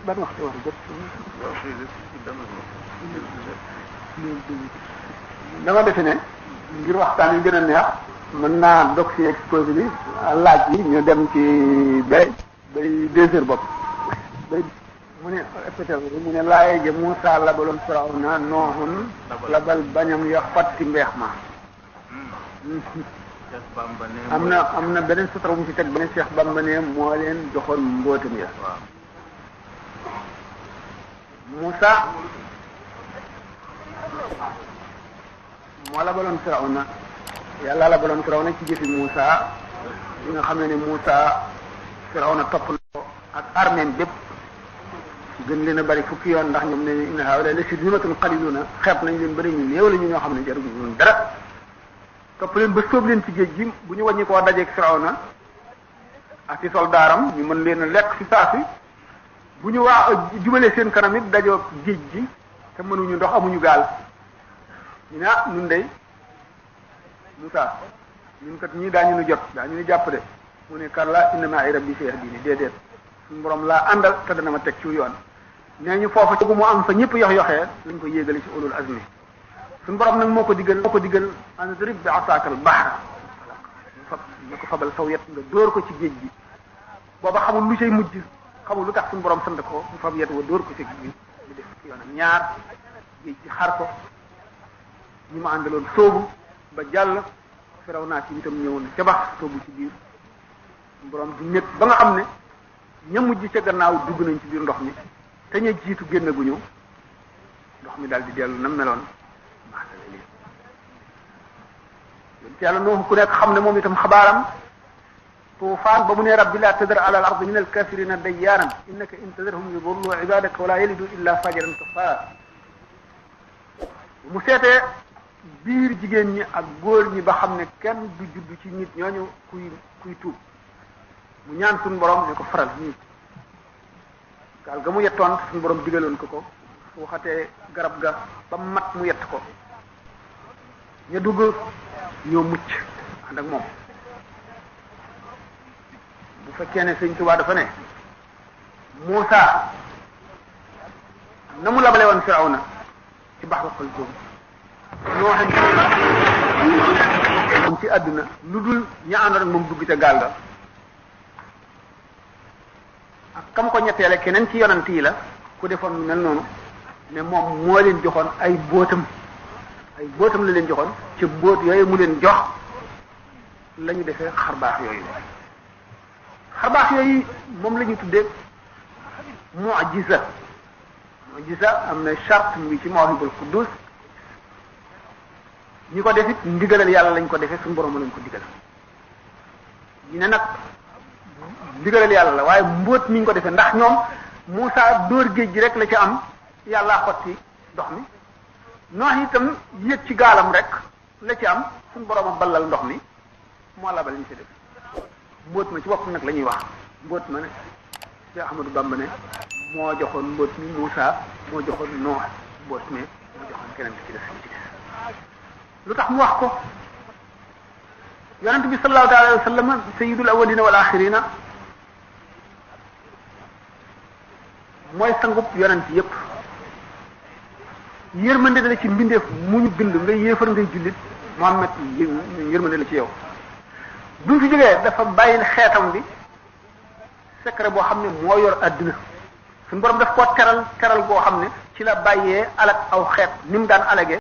ban waxtu war jot dama defe ne ngir waxtaan yu gën a neex mën naa dog ci exposé bi laaj yi ñu dem ci bay 2 heures bopp bay mu ne répété mu ne laaye ja Muusaa labaloon Firawna Noohun labal bañam ya fatti mbeex ma am na beneen sutra mu ci teg beneen Cheikh Bamba ne moo leen joxoon mbootam ya Muusaa moo labaloon Firawna yàlla labaloon Firawna ci jëfi Muusaa bi nga xam ne Muusaa Firawna topp na ko ak armeen bépp gën leen a bari fukki yoon ndax ñoom ne inna haa'ulaa'i la shirzimatun qaliiluuna xeeb nañ leen bëri ñu néew la ñu ñoo xam ne jaruñu ñun dara topp leen ba sóob leen ci géej gi bu ñu wàññi koo dajeeg Firawna ak ci soldaaram ñu mën leen a lekk ci saa si bu ñu jubalee seen kanam it dajoo géej gi te mënuñu ndox amuñu gaal ñu ne ñun dey Muusaa ñun kat ñii daañu nu jot daañu nu jàpp de mu ne kallaa inna ma'iya rabbii sayahdiin déedéet suñu borom laa àndal te dana ma teg ci yoon nee ñu foofa ci mu am fa ñëpp yox-yoxee lañ ko yéegale ci ulul azmi suñu borom nag moo ko digal an idrib bi asaakal bahra ñu ko fabal saw yet nga dóor ko ci géej gi booba xamul lu cay mujj xamul lu tax suñu borom sant ko mu fab yet wa dóor ko ci géej gi ñu def ci yoonam ñaar géej gi xar ko ñi ma àndaloon sóobu ba jàll Firawna ci itam ñëw na ca bax sóobu ci biir suñu borom di nekk ba nga xam ne ña mujj ca gannaaw dugg nañ ci biir ndox mi te ña jiitu génn gu ñëw ndox mi daal di dellu na meloon maasale lii yonent yàlla Nuux ku nekk xam ne moom itam xabaaram tuufaan ba mu ne rabbi laa tadar ala al ardi min al kafirina dayyaaran innaka in tadarhum yudillu ibadaka wala yalidu illa fajiran kaffara mu seetee biir jigéen ñi ak góor ñi ba xam ne kenn du judd ci nit ñooñu kuy tuub mu ñaan suñu borom ne ko faral nii gaal ga mu yettoon suñu borom digaloon ko su waxatee garab ga ba mat mu yett ko ña dugg ñoo mucc ànd ak moom bu fekkee ne Sëñ Tuubaa dafa ne Muusaa na mu labale woon Firawna ci baxru Xalduum noo xam ci àdduna lu dul ña àndoon ak moom dugg ca gaal ga ak kam ko ñetteele keneen ci yonant yi la ku defoon lu mel noonu ne moom moo leen joxoon ay bóotam la leen joxoon ci mbóot yooyu mu leen jox la ñu defee xarbaax yooyu moom la ñu tuddee mu'jiza am na charte mu ngi ci Mawahibul Quddus ñi ko defit ndigalal yàlla lañ ko defee suñu borom lañ ko digal ñu ne nag ndigalal yàlla la waaye mbóot mi ñu ko defee ndax ñoom Muusaa dóor géej gi rek la ci am yàllaa xotti ndox mi Noox itam yéeg ci gaalam rek la ci am suñu borom a ballal ndox mi moo labal ñu ci def mbóot ma ci bopp nag la ñuy wax mbóot ma ne Cheikh Ahmadou Bamba ne moo joxoon mbóot mi Muusaa moo joxoon Noox mbóot mi moo joxoon keneen ci des lu tax mu wax ko yonent bi sallallahu alayhi wa sallam sayyidul awwalina wal axirina mooy sangub yonent yépp yërmande la ci mbindeef mu ñu bind ngay yéefar ngay jullit Muhammad yërmande la ci yow bu mu fi jógee dafa bàyyi xeetam bi secret boo xam ne moo yor àddina suñu borom daf koo teral boo xam ne ci la bàyyee alak aw xeet ni mu daan alage